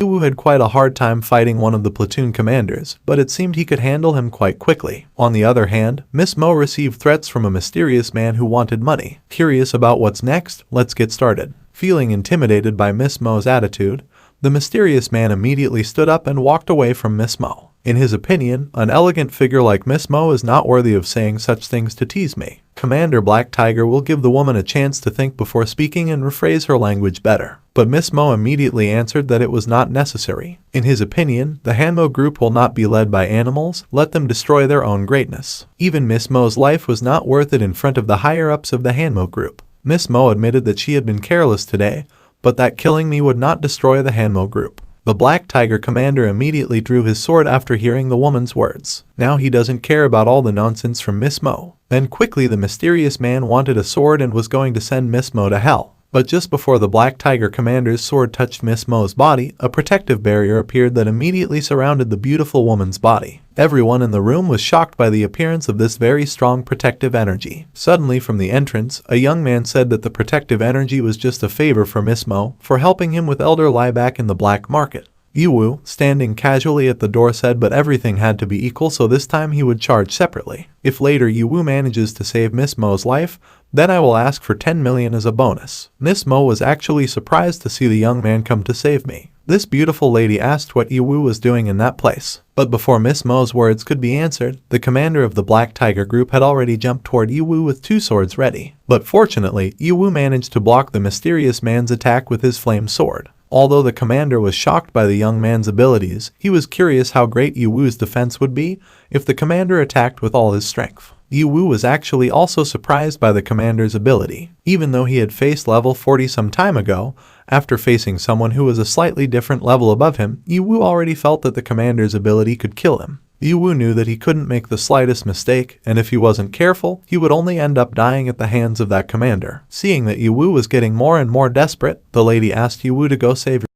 Wu had quite a hard time fighting one of the platoon commanders, but it seemed he could handle him quite quickly. On the other hand, Miss Mo received threats from a mysterious man who wanted money. Curious about what's next? Let's get started. Feeling intimidated by Miss Mo's attitude, the mysterious man immediately stood up and walked away from Miss Mo. In his opinion, an elegant figure like Miss Mo is not worthy of saying such things to tease me. Commander Black Tiger will give the woman a chance to think before speaking and rephrase her language better. But Miss Mo immediately answered that it was not necessary. In his opinion, the Hanmo group will not be led by animals, let them destroy their own greatness. Even Miss Mo's life was not worth it in front of the higher-ups of the Hanmo group. Miss Mo admitted that she had been careless today, but that killing me would not destroy the Hanmo group. The Black Tiger commander immediately drew his sword after hearing the woman's words. Now he doesn't care about all the nonsense from Miss Mo. Then quickly the mysterious man wanted a sword and was going to send Miss Mo to hell. But just before the Black Tiger commander's sword touched Miss Mo's body, a protective barrier appeared that immediately surrounded the beautiful woman's body. Everyone in the room was shocked by the appearance of this very strong protective energy. Suddenly from the entrance, a young man said that the protective energy was just a favor for Miss Mo for helping him with elder lieback in the black market. Ye Wu, standing casually at the door, said but everything had to be equal, so this time he would charge separately. If later Ye Wu manages to save Miss Mo's life, then I will ask for 10 million as a bonus. Miss Mo was actually surprised to see the young man come to save me. This beautiful lady asked what Ye Wu was doing in that place. But before Miss Mo's words could be answered, the commander of the Black Tiger group had already jumped toward Ye Wu with 2 swords ready. But fortunately, Ye Wu managed to block the mysterious man's attack with his flame sword. Although the commander was shocked by the young man's abilities, he was curious how great Ye Wu's defense would be if the commander attacked with all his strength. Ye Wu was actually also surprised by the commander's ability. Even though he had faced level 40 some time ago, after facing someone who was a slightly different level above him, Ye Wu already felt that the commander's ability could kill him. Ye Wu knew that he couldn't make the slightest mistake, and if he wasn't careful, he would only end up dying at the hands of that commander. Seeing that Ye Wu was getting more and more desperate, the lady asked Ye Wu to go save her.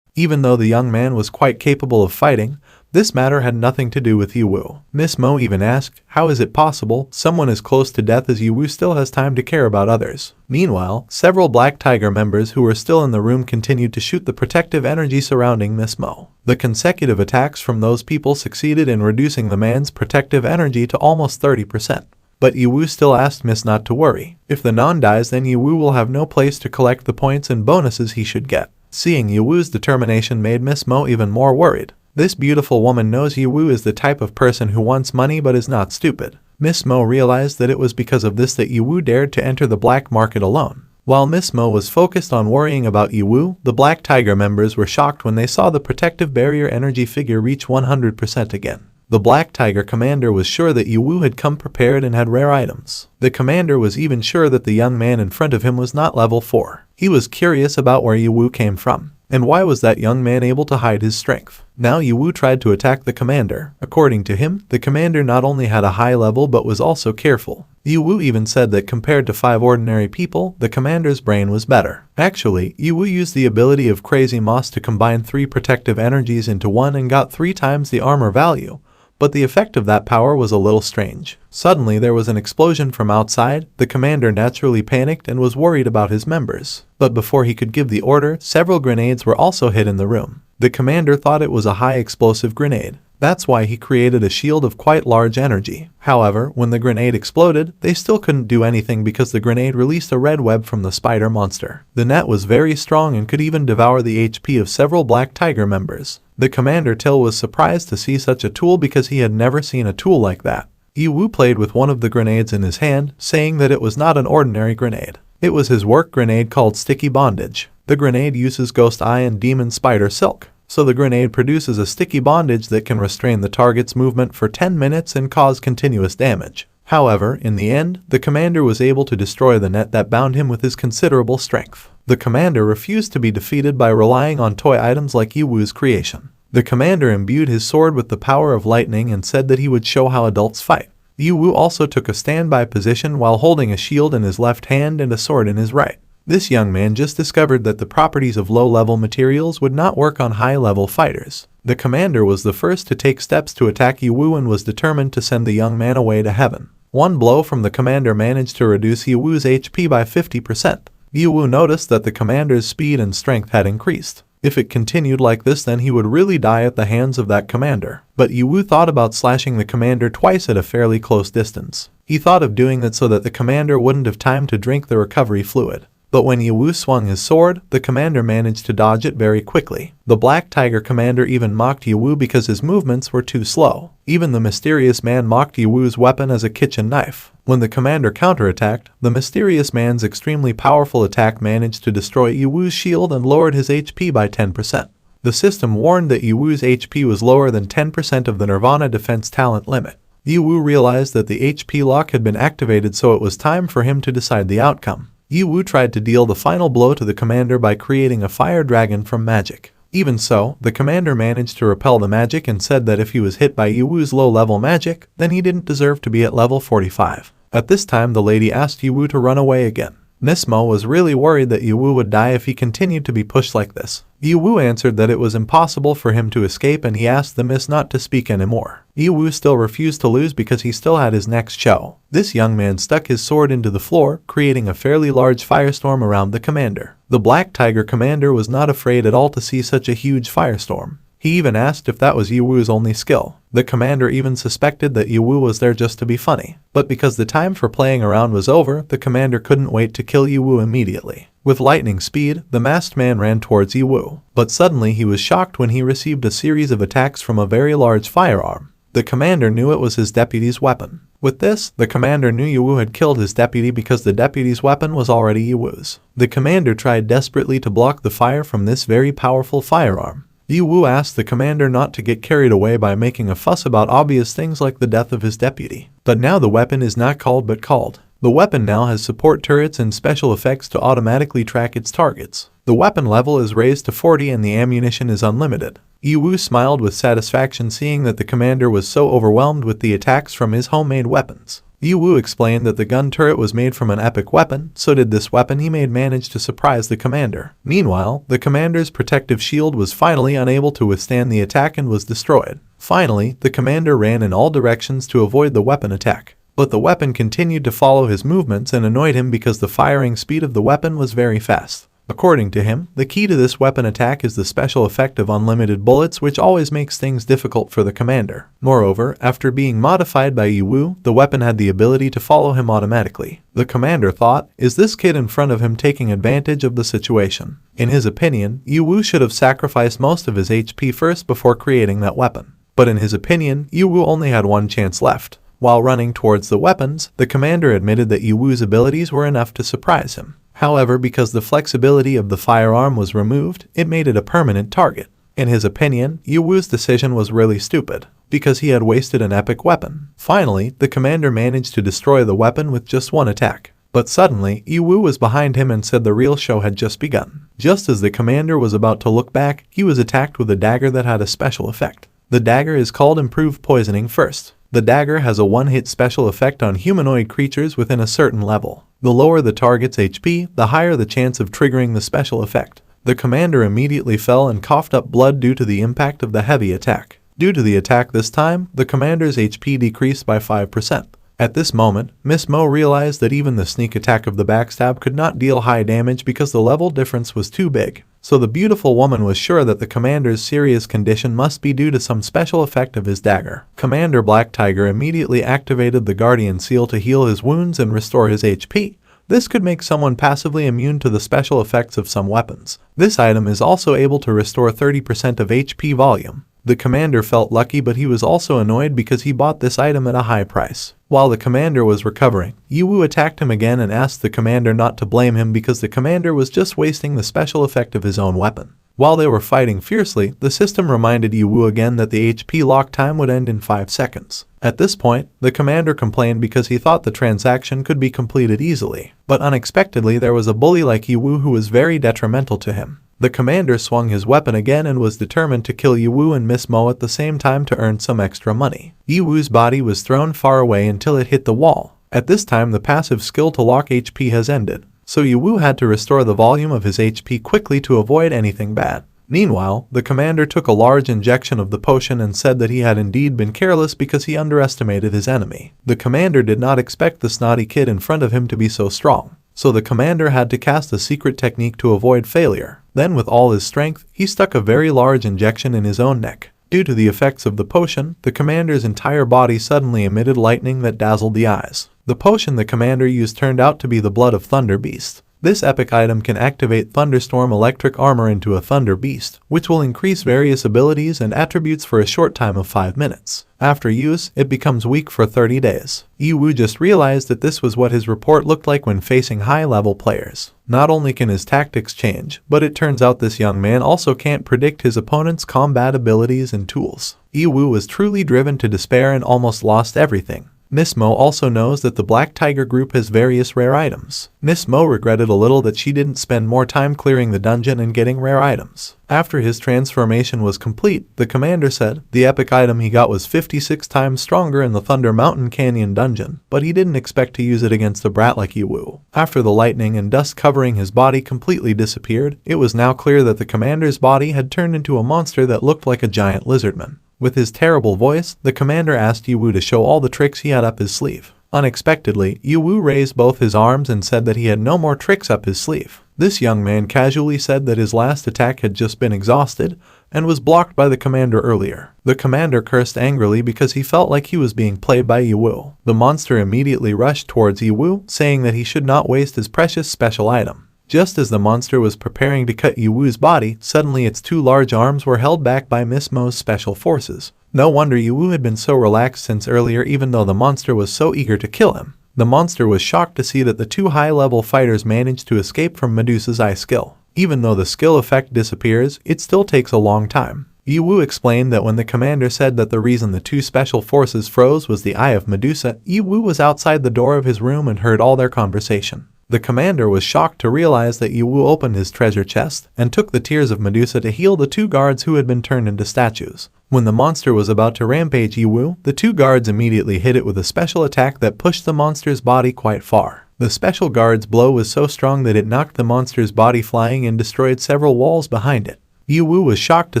Even though the young man was quite capable of fighting, this matter had nothing to do with Ye Wu. Miss Mo even asked, how is it possible someone as close to death as Ye Wu still has time to care about others? Meanwhile, several Black Tiger members who were still in the room continued to shoot the protective energy surrounding Miss Mo. The consecutive attacks from those people succeeded in reducing the man's protective energy to almost 30%. But Ye Wu still asked Miss not to worry. If the non dies, then Ye Wu will have no place to collect the points and bonuses he should get. Seeing Ye Wu's determination made Miss Mo even more worried. This beautiful woman knows Ye Wu is the type of person who wants money but is not stupid. Miss Mo realized that it was because of this that Ye Wu dared to enter the black market alone. While Miss Mo was focused on worrying about Ye Wu, the Black Tiger members were shocked when they saw the protective barrier energy figure reach 100% again. The Black Tiger commander was sure that Ye Wu had come prepared and had rare items. The commander was even sure that the young man in front of him was not level 4. He was curious about where Ye Wu came from, and why was that young man able to hide his strength. Now Ye Wu tried to attack the commander. According to him, the commander not only had a high level but was also careful. Ye Wu even said that compared to 5 ordinary people, the commander's brain was better. Actually, Ye Wu used the ability of Crazy Moss to combine 3 protective energies into one and got 3 times the armor value. But the effect of that power was a little strange. Suddenly there was an explosion from outside. The commander naturally panicked and was worried about his members. But before he could give the order, several grenades were also hit in the room. The commander thought it was a high explosive grenade. That's why he created a shield of quite large energy. However, when the grenade exploded, they still couldn't do anything because the grenade released a red web from the spider monster. The net was very strong and could even devour the HP of several Black Tiger members. The commander Till was surprised to see such a tool because he had never seen a tool like that. Ye Wu played with one of the grenades in his hand, saying that it was not an ordinary grenade. It was his work grenade called Sticky Bondage. The grenade uses Ghost Eye and Demon Spider Silk. So the grenade produces a sticky bondage that can restrain the target's movement for 10 minutes and cause continuous damage. However, in the end, the commander was able to destroy the net that bound him with his considerable strength. The commander refused to be defeated by relying on toy items like Ye Wu's creation. The commander imbued his sword with the power of lightning and said that he would show how adults fight. Ye Wu also took a standby position while holding a shield in his left hand and a sword in his right. This young man just discovered that the properties of low-level materials would not work on high-level fighters. The commander was the first to take steps to attack Ye Wu and was determined to send the young man away to heaven. One blow from the commander managed to reduce Ye Wu's HP by 50%. Ye Wu noticed that the commander's speed and strength had increased. If it continued like this, then he would really die at the hands of that commander. But Ye Wu thought about slashing the commander twice at a fairly close distance. He thought of doing that so that the commander wouldn't have time to drink the recovery fluid. But when Ye Wu swung his sword, the commander managed to dodge it very quickly. The Black Tiger commander even mocked Ye Wu because his movements were too slow. Even the mysterious man mocked Ye Wu's weapon as a kitchen knife. When the commander counterattacked, the mysterious man's extremely powerful attack managed to destroy Ye Wu's shield and lowered his HP by 10%. The system warned that Ye Wu's HP was lower than 10% of the Nirvana defense talent limit. Ye Wu realized that the HP lock had been activated, so it was time for him to decide the outcome. Ye Wu tried to deal the final blow to the commander by creating a fire dragon from magic. Even so, the commander managed to repel the magic and said that if he was hit by Ye Wu's low-level magic, then he didn't deserve to be at level 45. At this time, the lady asked Ye Wu to run away again. Miss Mo was really worried that Ye Wu would die if he continued to be pushed like this. Ye Wu answered that it was impossible for him to escape, and he asked the miss not to speak anymore. Ye Wu still refused to lose because he still had his next show. This young man stuck his sword into the floor, creating a fairly large firestorm around the commander. The Black Tiger commander was not afraid at all to see such a huge firestorm. He even asked if that was Ye Wu's only skill. The commander even suspected that Ye Wu was there just to be funny. But because the time for playing around was over, the commander couldn't wait to kill Ye Wu immediately. With lightning speed, the masked man ran towards Ye Wu. But suddenly he was shocked when he received a series of attacks from a very large firearm. The commander knew it was his deputy's weapon. With this, the commander knew Ye Wu had killed his deputy because the deputy's weapon was already Ye Wu's. The commander tried desperately to block the fire from this very powerful firearm. Ye Wu asked the commander not to get carried away by making a fuss about obvious things like the death of his deputy. But now the weapon is not called but called. The weapon now has support turrets and special effects to automatically track its targets. The weapon level is raised to 40 and the ammunition is unlimited. Ye Wu smiled with satisfaction seeing that the commander was so overwhelmed with the attacks from his homemade weapons. Ye Wu explained that the gun turret was made from an epic weapon, so did this weapon he made manage to surprise the commander. Meanwhile, the commander's protective shield was finally unable to withstand the attack and was destroyed. Finally, the commander ran in all directions to avoid the weapon attack. But the weapon continued to follow his movements and annoyed him because the firing speed of the weapon was very fast. According to him, the key to this weapon attack is the special effect of unlimited bullets, which always makes things difficult for the commander. Moreover, after being modified by Ye Wu, the weapon had the ability to follow him automatically. The commander thought, is this kid in front of him taking advantage of the situation? In his opinion, Ye Wu should have sacrificed most of his HP first before creating that weapon. But in his opinion, Ye Wu only had one chance left. While running towards the weapons, the commander admitted that Ye Wu's abilities were enough to surprise him. However, because the flexibility of the firearm was removed, it made it a permanent target. In his opinion, Ye Wu's decision was really stupid, because he had wasted an epic weapon. Finally, the commander managed to destroy the weapon with just one attack. But suddenly, Ye Wu was behind him and said the real show had just begun. Just as the commander was about to look back, he was attacked with a dagger that had a special effect. The dagger is called Improved Poisoning First. The dagger has a one-hit special effect on humanoid creatures within a certain level. The lower the target's HP, the higher the chance of triggering the special effect. The commander immediately fell and coughed up blood due to the impact of the heavy attack. Due to the attack this time, the commander's HP decreased by 5%. At this moment, Miss Mo realized that even the sneak attack of the backstab could not deal high damage because the level difference was too big. So the beautiful woman was sure that the commander's serious condition must be due to some special effect of his dagger. Commander Black Tiger immediately activated the Guardian Seal to heal his wounds and restore his HP. This could make someone passively immune to the special effects of some weapons. This item is also able to restore 30% of HP volume. The commander felt lucky, but he was also annoyed because he bought this item at a high price. While the commander was recovering, Ye Wu attacked him again and asked the commander not to blame him because the commander was just wasting the special effect of his own weapon. While they were fighting fiercely, the system reminded Ye Wu again that the HP lock time would end in 5 seconds. At this point, the commander complained because he thought the transaction could be completed easily. But unexpectedly, there was a bully like Ye Wu who was very detrimental to him. The commander swung his weapon again and was determined to kill Ye Wu and Miss Mo at the same time to earn some extra money. Ye Wu's body was thrown far away until it hit the wall. At this time, the passive skill to lock HP has ended, so Ye Wu had to restore the volume of his HP quickly to avoid anything bad. Meanwhile, the commander took a large injection of the potion and said that he had indeed been careless because he underestimated his enemy. The commander did not expect the snotty kid in front of him to be so strong. so the commander had to cast a secret technique to avoid failure. Then with all his strength, he stuck a very large injection in his own neck. Due to the effects of the potion, the commander's entire body suddenly emitted lightning that dazzled the eyes. The potion the commander used turned out to be the blood of Thunder Beast. This epic item can activate Thunderstorm electric armor into a Thunder Beast, which will increase various abilities and attributes for a short time of 5 minutes. After use, it becomes weak for 30 days. Ye Wu just realized that this was what his report looked like when facing high-level players. Not only can his tactics change, but it turns out this young man also can't predict his opponent's combat abilities and tools. Ye Wu was truly driven to despair and almost lost everything. Miss Mo also knows that the Black Tiger group has various rare items. Miss Mo regretted a little that she didn't spend more time clearing the dungeon and getting rare items. After his transformation was complete, the commander said the epic item he got was 56 times stronger in the Thunder Mountain Canyon dungeon, but he didn't expect to use it against a brat like Ye Wu. After the lightning and dust covering his body completely disappeared, it was now clear that the commander's body had turned into a monster that looked like a giant lizardman. With his terrible voice, the commander asked Ye Wu to show all the tricks he had up his sleeve. Unexpectedly, Ye Wu raised both his arms and said that he had no more tricks up his sleeve. This young man casually said that his last attack had just been exhausted and was blocked by the commander earlier. The commander cursed angrily because he felt like he was being played by Ye Wu. The monster immediately rushed towards Ye Wu, saying that he should not waste his precious special item. Just as the monster was preparing to cut Ye Wu's body, suddenly its 2 large arms were held back by Miss Mo's special forces. No wonder Ye Wu had been so relaxed since earlier, even though the monster was so eager to kill him. The monster was shocked to see that the 2 high-level fighters managed to escape from Medusa's eye skill. Even though the skill effect disappears, it still takes a long time. Ye Wu explained that when the commander said that the reason the 2 special forces froze was the eye of Medusa, Ye Wu was outside the door of his room and heard all their conversation. The commander was shocked to realize that Ye Wu opened his treasure chest and took the tears of Medusa to heal the 2 guards who had been turned into statues. When the monster was about to rampage Ye Wu, the 2 guards immediately hit it with a special attack that pushed the monster's body quite far. The special guard's blow was so strong that it knocked the monster's body flying and destroyed several walls behind it. Ye Wu was shocked to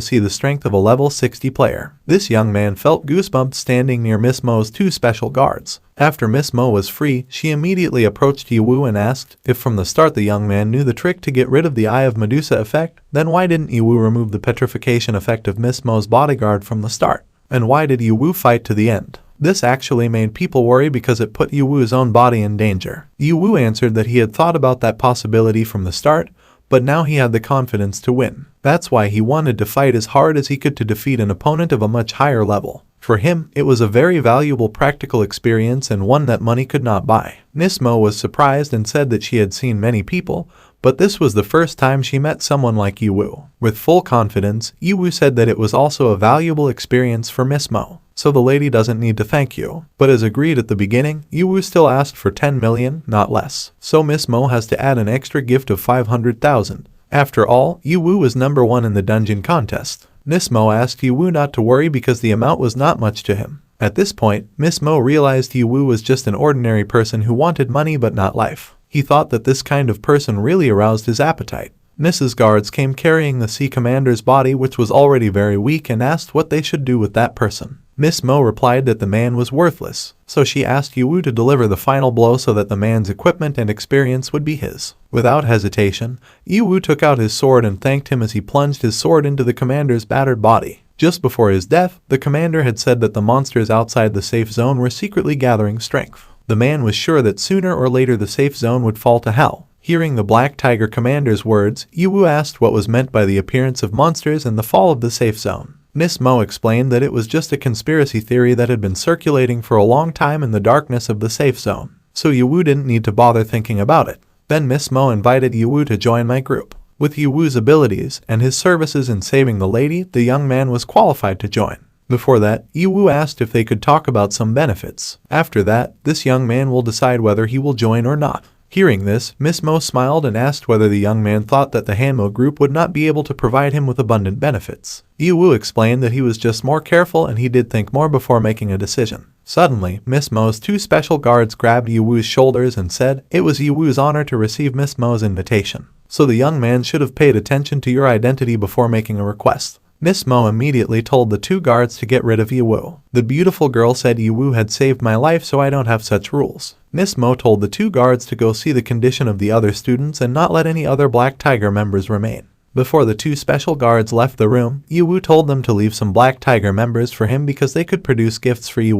see the strength of a level 60 player. This young man felt goosebumps standing near Miss Mo's 2 special guards. After Miss Mo was free, she immediately approached Ye Wu and asked if from the start the young man knew the trick to get rid of the Eye of Medusa effect, then why didn't Ye Wu remove the petrification effect of Miss Mo's bodyguard from the start? And why did Ye Wu fight to the end? This actually made people worry because it put Ye Wu's own body in danger. Ye Wu answered that he had thought about that possibility from the start, but now he had the confidence to win. That's why he wanted to fight as hard as he could to defeat an opponent of a much higher level. For him, it was a very valuable practical experience and one that money could not buy. Miss Mo was surprised and said that she had seen many people, but this was the first time she met someone like Ye Wu. With full confidence, Ye Wu said that it was also a valuable experience for Miss Mo. So the lady doesn't need to thank you. But as agreed at the beginning, Ye Wu still asked for 10 million, not less. So Miss Mo has to add an extra gift of 500,000. After all, Ye Wu was number 1 in the dungeon contest. Miss Mo asked Ye Wu not to worry because the amount was not much to him. At this point, Miss Mo realized Ye Wu was just an ordinary person who wanted money but not life. He thought that this kind of person really aroused his appetite. Mrs. Guards came carrying the sea commander's body, which was already very weak, and asked what they should do with that person. Miss Mo replied that the man was worthless, so she asked Ye Wu to deliver the final blow so that the man's equipment and experience would be his. Without hesitation, Ye Wu took out his sword and thanked him as he plunged his sword into the commander's battered body. Just before his death, the commander had said that the monsters outside the safe zone were secretly gathering strength. The man was sure that sooner or later the safe zone would fall to hell. Hearing the Black Tiger commander's words, Ye Wu asked what was meant by the appearance of monsters and the fall of the safe zone. Miss Mo explained that it was just a conspiracy theory that had been circulating for a long time in the darkness of the safe zone, so Ye Wu didn't need to bother thinking about it. Then Miss Mo invited Ye Wu to join my group. With Ye Wu's abilities and his services in saving the lady, the young man was qualified to join. Before that, Ye Wu asked if they could talk about some benefits. After that, this young man will decide whether he will join or not. Hearing this, Miss Mo smiled and asked whether the young man thought that the Hanmo group would not be able to provide him with abundant benefits. Ye Wu explained that he was just more careful and he did think more before making a decision. Suddenly, Miss Mo's 2 special guards grabbed Ye Wu's shoulders and said it was Ye Wu's honor to receive Miss Mo's invitation. So the young man should have paid attention to your identity before making a request. Miss Mo immediately told the 2 guards to get rid of Ye Wu. The beautiful girl said Ye Wu had saved my life, so I don't have such rules. Miss Mo told the two guards to go see the condition of the other students and not let any other Black Tiger members remain. Before the two special guards left the room, Ye told them to leave some Black Tiger members for him because they could produce gifts for Ye.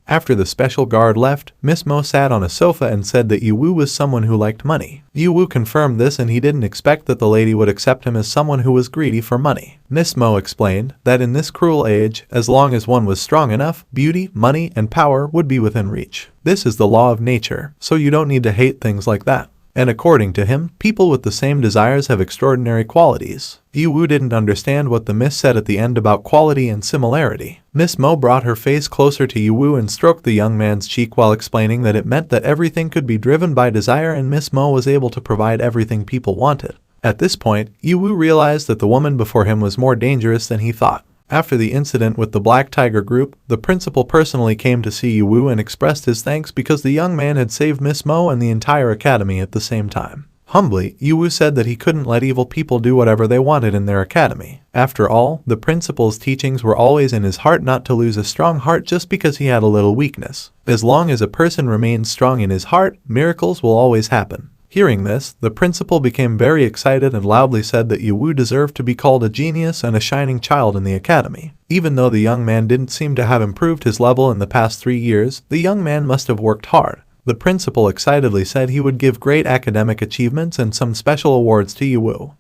After the special guard left, Miss Mo sat on a sofa and said that Ye was someone who liked money. Ye confirmed this, and he didn't expect that the lady would accept him as someone who was greedy for money. Miss Mo explained that in this cruel age, as long as one was strong enough, beauty, money, and power would be within reach. This is the law of nature, so you don't need to hate things like that. And according to him, people with the same desires have extraordinary qualities. Ye didn't understand what the miss said at the end about quality and similarity. Miss Mo brought her face closer to Ye and stroked the young man's cheek while explaining that it meant that everything could be driven by desire, and Miss Mo was able to provide everything people wanted. At this point, Ye realized that the woman before him was more dangerous than he thought. After the incident with the Black Tiger group, the principal personally came to see Ye and expressed his thanks because the young man had saved Miss Mo and the entire academy at the same time. Humbly, Ye said that he couldn't let evil people do whatever they wanted in their academy. After all, the principal's teachings were always in his heart not to lose a strong heart just because he had a little weakness. As long as a person remains strong in his heart, miracles will always happen. Hearing this, the principal became very excited and loudly said that Ye deserved to be called a genius and a shining child in the academy. Even though the young man didn't seem to have improved his level in the past 3 years, the young man must have worked hard. The principal excitedly said he would give great academic achievements and some special awards to Ye.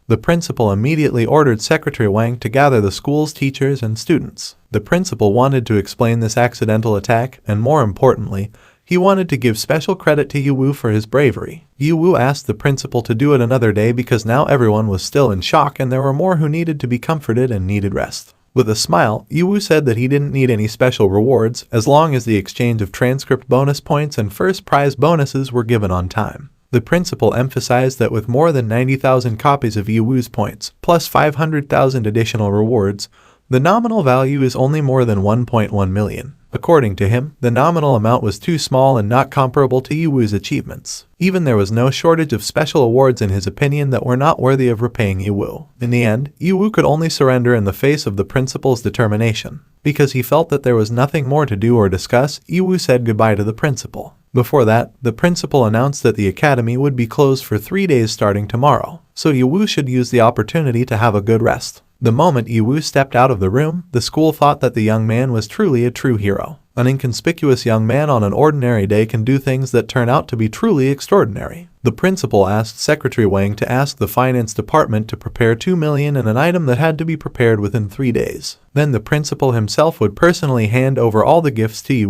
The principal immediately ordered Secretary Wang to gather the school's teachers and students. The principal wanted to explain this accidental attack, and more importantly, he wanted to give special credit to Ye for his bravery. Ye asked the principal to do it another day because now everyone was still in shock and there were more who needed to be comforted and needed rest. With a smile, Ye said that he didn't need any special rewards as long as the exchange of transcript bonus points and first prize bonuses were given on time. The principal emphasized that with more than 90,000 copies of Ye's points, plus 500,000 additional rewards, the nominal value is only more than 1.1 million. According to him, the nominal amount was too small and not comparable to Ye's achievements. Even there was no shortage of special awards in his opinion that were not worthy of repaying Ye. In the end, Ye could only surrender in the face of the principal's determination. Because he felt that there was nothing more to do or discuss, Ye said goodbye to the principal. Before that, the principal announced that the academy would be closed for 3 days starting tomorrow, so Ye should use the opportunity to have a good rest. The moment Ye stepped out of the room, the school thought that the young man was truly a true hero. An inconspicuous young man on an ordinary day can do things that turn out to be truly extraordinary. The principal asked Secretary Wang to ask the finance department to prepare 2 million in an item that had to be prepared within 3 days. Then the principal himself would personally hand over all the gifts to Ye.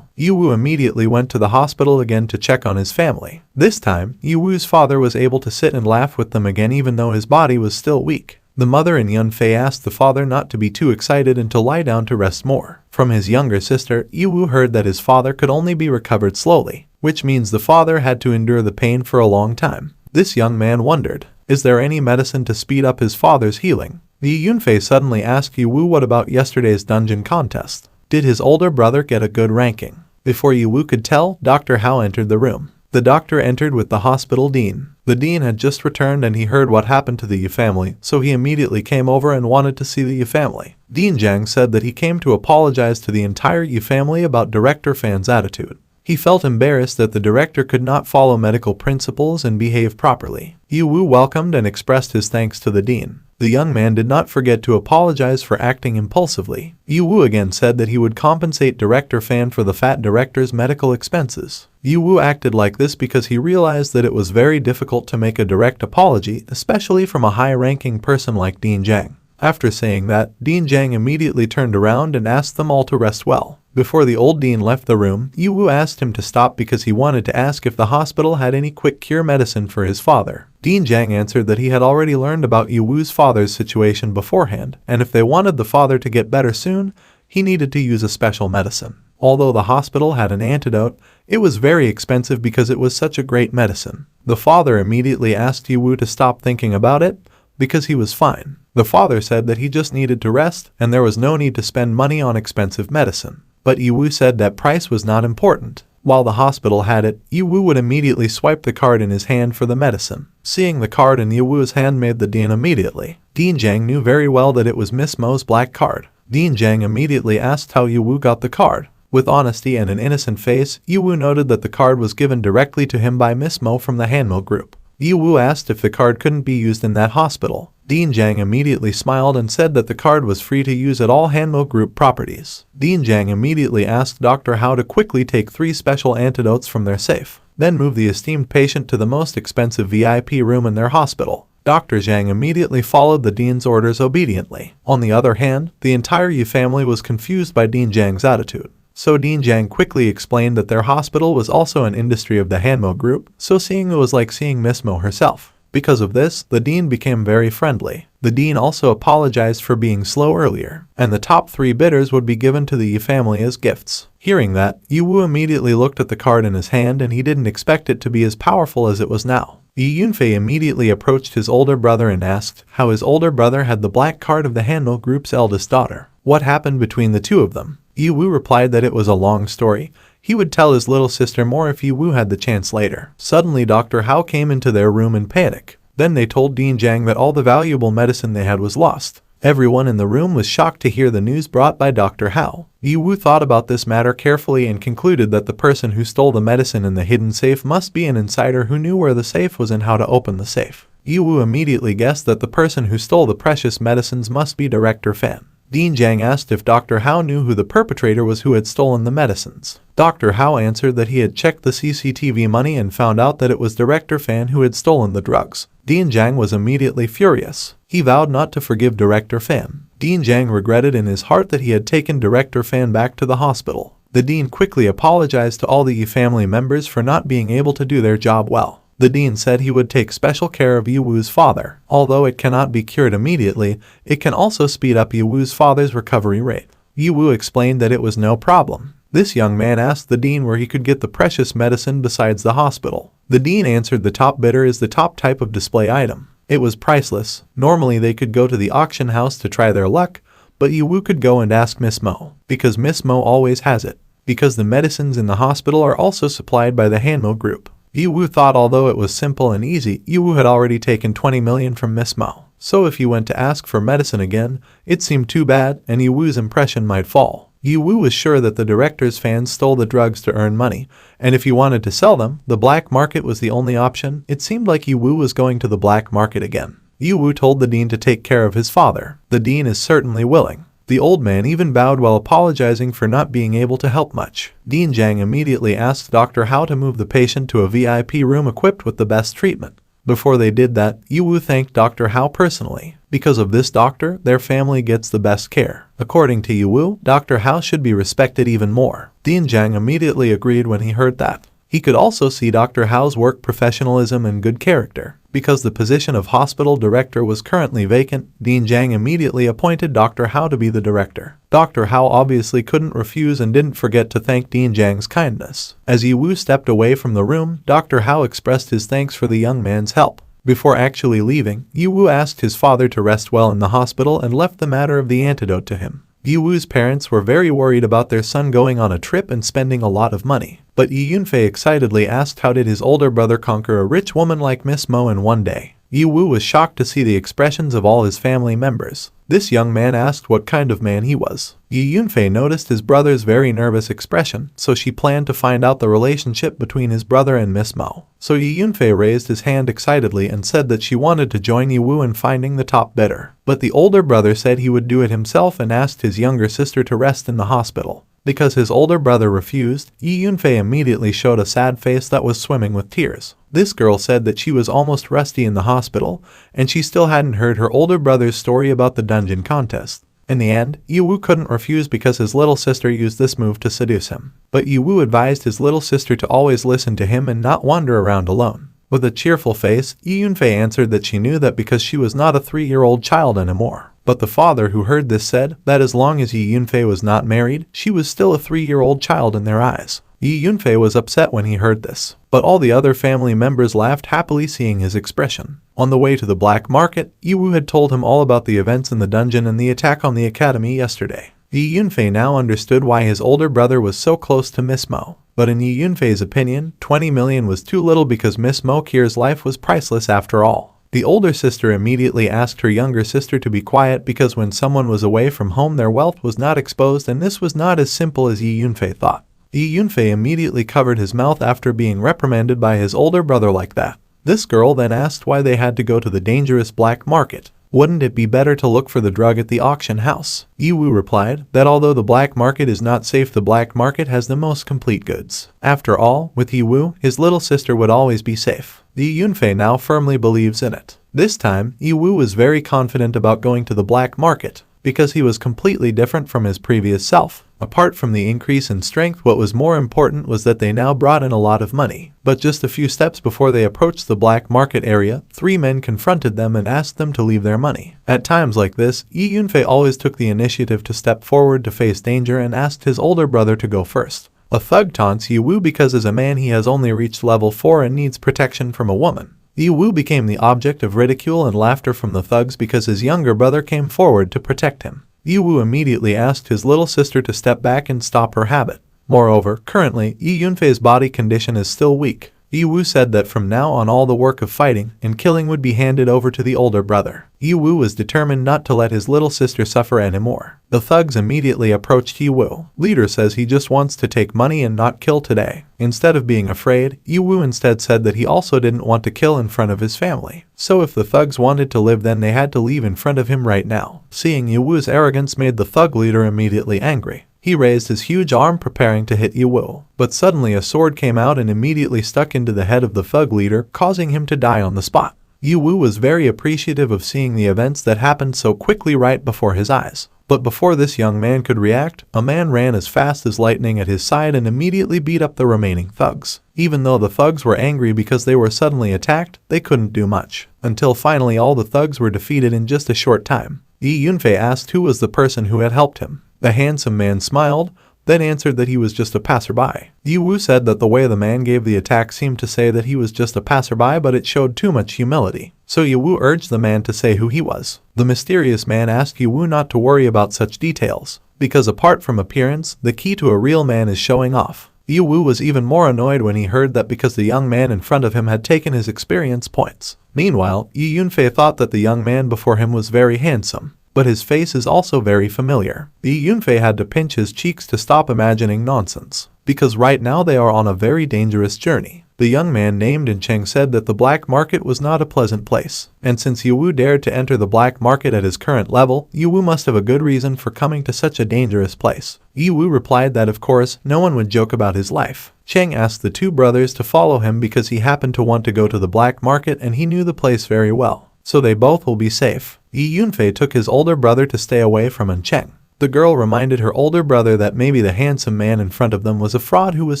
Ye immediately went to the hospital again to check on his family. This time, Ye's father was able to sit and laugh with them again even though his body was still weak. The mother and Yunfei asked the father not to be too excited and to lie down to rest more. From his younger sister, Ye heard that his father could only be recovered slowly, which means the father had to endure the pain for a long time. This young man wondered, is there any medicine to speed up his father's healing? The Yunfei suddenly asked Ye what about yesterday's dungeon contest. Did his older brother get a good ranking? Before Ye could tell, Dr. Hao entered the room. The doctor entered with the hospital dean. The dean had just returned and he heard what happened to the Ye family, so he immediately came over and wanted to see the Ye family. Dean Zhang said that he came to apologize to the entire Ye family about Director Fan's attitude. He felt embarrassed that the director could not follow medical principles and behave properly. Ye welcomed and expressed his thanks to the dean. The young man did not forget to apologize for acting impulsively. Ye again said that he would compensate Director Fan for the fat director's medical expenses. Ye acted like this because he realized that it was very difficult to make a direct apology, especially from a high-ranking person like Dean Zhang. After saying that, Dean Zhang immediately turned around and asked them all to rest well. Before the old dean left the room, Ye asked him to stop because he wanted to ask if the hospital had any quick cure medicine for his father. Dean Zhang answered that he had already learned about Ye's father's situation beforehand, and if they wanted the father to get better soon, he needed to use a special medicine. Although the hospital had an antidote, it was very expensive because it was such a great medicine. The father immediately asked Ye to stop thinking about it, because he was fine. The father said that he just needed to rest, and there was no need to spend money on expensive medicine. But Ye said that price was not important. While the hospital had it, Ye would immediately swipe the card in his hand for the medicine. Seeing the card in Ye's hand made the dean immediately. Dean Zhang knew very well that it was Miss Mo's black card. Dean Zhang immediately asked how Ye got the card. With honesty and an innocent face, Yiwu noted that the card was given directly to him by Miss Mo from the Hanmo group. Yiwu asked if the card couldn't be used in that hospital. Dean Jiang immediately smiled and said that the card was free to use at all Hanmo group properties. Dean Jiang immediately asked Dr. Hao to quickly take 3 special antidotes from their safe, then move the esteemed patient to the most expensive VIP room in their hospital. Dr. Zhang immediately followed the Dean's orders obediently. On the other hand, the entire Yu family was confused by Dean Jiang's attitude. So Dean Jiang quickly explained that their hospital was also an industry of the Hanmo group, so seeing it was like seeing Miss Mo herself. Because of this, the Dean became very friendly. The Dean also apologized for being slow earlier, and the top 3 bidders would be given to the Yi family as gifts. Hearing that, Yiwu immediately looked at the card in his hand and he didn't expect it to be as powerful as it was now. Yi Yunfei immediately approached his older brother and asked how his older brother had the black card of the Hanmo group's eldest daughter. What happened between the two of them? Yiwu replied that it was a long story. He would tell his little sister more if Yiwu had the chance later. Suddenly Dr. Hao came into their room in panic. Then they told Dean Jiang that all the valuable medicine they had was lost. Everyone in the room was shocked to hear the news brought by Dr. Hao. Yiwu thought about this matter carefully and concluded that the person who stole the medicine in the hidden safe must be an insider who knew where the safe was and how to open the safe. Yiwu immediately guessed that the person who stole the precious medicines must be Director Fan. Dean Jiang asked if Dr. Hao knew who the perpetrator was who had stolen the medicines. Dr. Hao answered that he had checked the CCTV money and found out that it was Director Fan who had stolen the drugs. Dean Jiang was immediately furious. He vowed not to forgive Director Fan. Dean Jiang regretted in his heart that he had taken Director Fan back to the hospital. The Dean quickly apologized to all the Yi family members for not being able to do their job well. The Dean said he would take special care of Yiwu's father. Although it cannot be cured immediately, it can also speed up Yiwu's father's recovery rate. Yiwu explained that it was no problem. This young man asked the Dean where he could get the precious medicine besides the hospital. The Dean answered the top bidder is the top type of display item. It was priceless. Normally they could go to the auction house to try their luck, but Yiwu could go and ask Miss Mo, because Miss Mo always has it. Because the medicines in the hospital are also supplied by the Hanmo group. Yiwu thought although it was simple and easy, Yiwu had already taken 20 million from Miss Mo. So if he went to ask for medicine again, it seemed too bad and Yiwu's impression might fall. Yiwu was sure that the director's fans stole the drugs to earn money, and if he wanted to sell them, the black market was the only option. It seemed like Yiwu was going to the black market again. Yiwu told the Dean to take care of his father. The Dean is certainly willing. The old man even bowed while apologizing for not being able to help much. Dean Jiang immediately asked Dr. Hao to move the patient to a VIP room equipped with the best treatment. Before they did that, Yiwu thanked Dr. Hao personally. Because of this doctor, their family gets the best care. According to Yiwu, Dr. Hao should be respected even more. Dean Jiang immediately agreed when he heard that. He could also see Dr. Hao's work professionalism and good character. Because the position of hospital director was currently vacant, Dean Jiang immediately appointed Dr. Hao to be the director. Dr. Hao obviously couldn't refuse and didn't forget to thank Dean Jiang's kindness. As Yiwu stepped away from the room, Dr. Hao expressed his thanks for the young man's help. Before actually leaving, Yiwu asked his father to rest well in the hospital and left the matter of the antidote to him. Yiwu's parents were very worried about their son going on a trip and spending a lot of money. But Yi Yunfei excitedly asked how did his older brother conquer a rich woman like Miss Mo in one day. Yiwu was shocked to see the expressions of all his family members. This young man asked what kind of man he was. Yi Yunfei noticed his brother's very nervous expression, so she planned to find out the relationship between his brother and Miss Mo. So Yi Yunfei raised his hand excitedly and said that she wanted to join Yiwu in finding the top bidder. But the older brother said he would do it himself and asked his younger sister to rest in the hospital. Because his older brother refused, Yi Yunfei immediately showed a sad face that was swimming with tears. This girl said that she was almost rusty in the hospital, and she still hadn't heard her older brother's story about the dungeon contest. In the end, Yiwu couldn't refuse because his little sister used this move to seduce him. But Yiwu advised his little sister to always listen to him and not wander around alone. With a cheerful face, Yi Yunfei answered that she knew that because she was not a 3-year-old child anymore. But the father who heard this said that as long as Yi Yunfei was not married, she was still a 3-year-old child in their eyes. Yi Yunfei was upset when he heard this, but all the other family members laughed happily seeing his expression. On the way to the black market, Yiwu had told him all about the events in the dungeon and the attack on the academy yesterday. Yi Yunfei now understood why his older brother was so close to Miss Mo. But in Yi Yunfei's opinion, 20 million was too little because Miss Mo Kier's life was priceless after all. The older sister immediately asked her younger sister to be quiet because when someone was away from home their wealth was not exposed, and this was not as simple as Ye Yunfei thought. Ye Yunfei immediately covered his mouth after being reprimanded by his older brother like that. This girl then asked why they had to go to the dangerous black market. Wouldn't it be better to look for the drug at the auction house? Ye Wu replied that although the black market is not safe, the black market has the most complete goods. After all, with Ye Wu, his little sister would always be safe. Ye Yunfei now firmly believes in it. This time, Ye Wu was very confident about going to the black market, because he was completely different from his previous self. Apart from the increase in strength, what was more important was that they now brought in a lot of money. But just a few steps before they approached the black market area, 3 men confronted them and asked them to leave their money. At times like this, Ye Yunfei always took the initiative to step forward to face danger and asked his older brother to go first. A thug taunts Ye Wu because as a man he has only reached level 4 and needs protection from a woman. Ye Wu became the object of ridicule and laughter from the thugs because his younger brother came forward to protect him. Ye Wu immediately asked his little sister to step back and stop her habit. Moreover, currently, Ye Yunfei's body condition is still weak. Ye Wu said that from now on all the work of fighting and killing would be handed over to the older brother. Ye Wu was determined not to let his little sister suffer anymore. The thugs immediately approached Ye Wu. Leader says he just wants to take money and not kill today. Instead of being afraid, Ye Wu instead said that he also didn't want to kill in front of his family. So if the thugs wanted to live, then they had to leave in front of him right now. Seeing Ye Wu's arrogance made the thug leader immediately angry. He raised his huge arm preparing to hit Ye Wu. But suddenly a sword came out and immediately stuck into the head of the thug leader, causing him to die on the spot. Ye Wu was very appreciative of seeing the events that happened so quickly right before his eyes. But before this young man could react, a man ran as fast as lightning at his side and immediately beat up the remaining thugs. Even though the thugs were angry because they were suddenly attacked, they couldn't do much. Until finally all the thugs were defeated in just a short time. Ye Yunfei asked who was the person who had helped him. The handsome man smiled, then answered that he was just a passerby. Ye Wu said that the way the man gave the attack seemed to say that he was just a passerby, but it showed too much humility. So Ye Wu urged the man to say who he was. The mysterious man asked Ye Wu not to worry about such details, because apart from appearance, the key to a real man is showing off. Ye Wu was even more annoyed when he heard that because the young man in front of him had taken his experience points. Meanwhile, Ye Yunfei thought that the young man before him was very handsome, but his face is also very familiar. Ye Yunfei had to pinch his cheeks to stop imagining nonsense, because right now they are on a very dangerous journey. The young man named Cheng said that the black market was not a pleasant place, and since Ye Wu dared to enter the black market at his current level, Ye Wu must have a good reason for coming to such a dangerous place. Ye Wu replied that of course, no one would joke about his life. Cheng asked the 2 brothers to follow him because he happened to want to go to the black market and he knew the place very well, so they both will be safe. Ye Yunfei took his older brother to stay away from Cheng. The girl reminded her older brother that maybe the handsome man in front of them was a fraud who was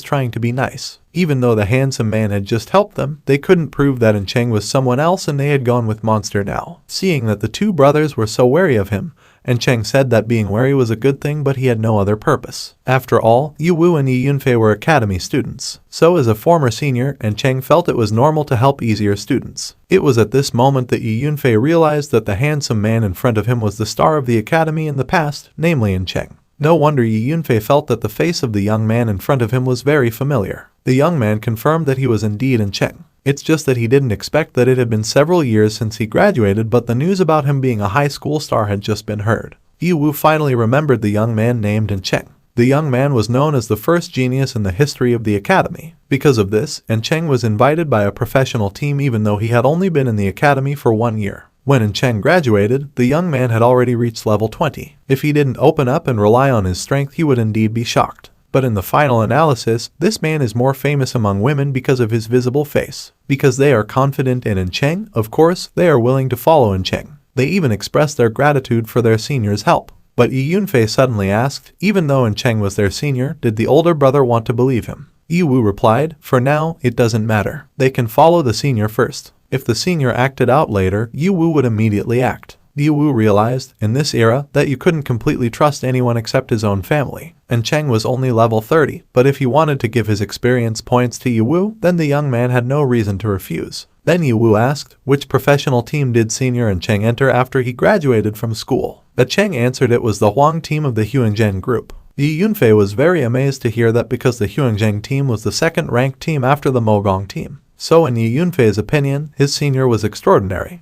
trying to be nice. Even though the handsome man had just helped them, they couldn't prove that Cheng was someone else and they had gone with Monster now. Seeing that the 2 brothers were so wary of him, Cheng said that being wary was a good thing, but he had no other purpose. After all, Ye Wu and Ye Yunfei were academy students. So as a former senior, Cheng felt it was normal to help easier students. It was at this moment that Ye Yunfei realized that the handsome man in front of him was the star of the academy in the past, namely Cheng. No wonder Ye Yunfei felt that the face of the young man in front of him was very familiar. The young man confirmed that he was indeed Cheng. It's just that he didn't expect that it had been several years since he graduated, but the news about him being a high school star had just been heard. Ye Wu finally remembered the young man named Cheng. The young man was known as the first genius in the history of the academy. Because of this, Cheng was invited by a professional team even though he had only been in the academy for 1 year. When Cheng graduated, the young man had already reached level 20. If he didn't open up and rely on his strength, he would indeed be shocked. But in the final analysis, this man is more famous among women because of his visible face. Because they are confident in Cheng, of course, they are willing to follow Cheng. They even express their gratitude for their senior's help. But Ye Yunfei suddenly asked, even though Cheng was their senior, did the older brother want to believe him? Ye Wu replied, for now, it doesn't matter. They can follow the senior first. If the senior acted out later, Ye Wu would immediately act. Ye Wu realized, in this era, that you couldn't completely trust anyone except his own family. Cheng was only level 30, but if he wanted to give his experience points to Ye Wu, then the young man had no reason to refuse. Then Ye Wu asked, which professional team did Senior Cheng enter after he graduated from school? Cheng answered it was the Huang team of the Huangzheng group. Ye Yunfei was very amazed to hear that because the Huangzheng team was the second-ranked team after the Mogong team. So in Ye Yunfei's opinion, his senior was extraordinary.